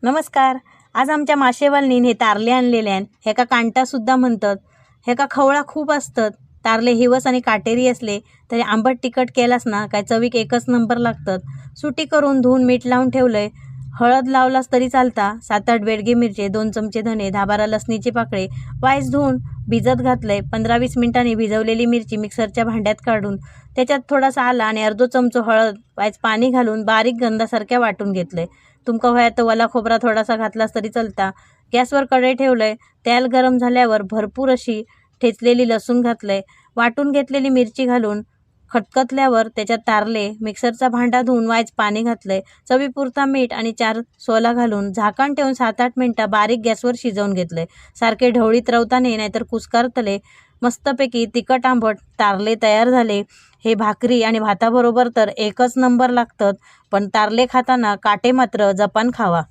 नमस्कार. आज आमच्या माशेवालनीन हे तारले आणलेल्यान. हेका कांटासुद्धा म्हणतात. हेका खवळा खूप असतात. तारले हिवस आणि काटेरी असले तरी आंबट तिखट केलास ना काय चवीक एकच नंबर लागतात. सुटी करून धुवून मीठ लावून ठेवलंय. हळद लावलास तरी चालता. 7-8 बेडगे मिरचे, 2 चमचे धने, 10-12 लसणीचे पाकळे वाईस धुवून भिजत घातलंय. 15-20 मिनिटांनी भिजवलेली मिरची मिक्सरच्या भांड्यात काढून त्याच्यात थोडासा आला आणि अर्धो चमचो हळद वाईस पाणी घालून बारीक गंधासारख्या वाटून घेतलंय. तुमका हव्या तर वला खोबरा थोडासा घातलास तरी चालता. गॅसवर कढई ठेवलंय. तेल गरम झाल्यावर भरपूर अशी ठेचलेली लसूण घातलंय. वाटून घेतलेली मिरची घालून खटकतल्यावर त्याच्यात तारले, मिक्सरचा भांडा धुवून वाईच पाणी घातलंय. चवीपुरता मीठ आणि 4 सोला घालून झाकण ठेवून 7-8 मिनिटं बारीक गॅसवर शिजवून घेतलंय. सारखे ढवळीत रवता नाही नाहीतर कुस्कारतले. मस्तपैकी तिखट आंबट तारले तयार झाले. हे भाकरी आणि भाताबरोबर तर एकच नंबर लागतात. पण तारले खाताना काटे मात्र जपान खावा.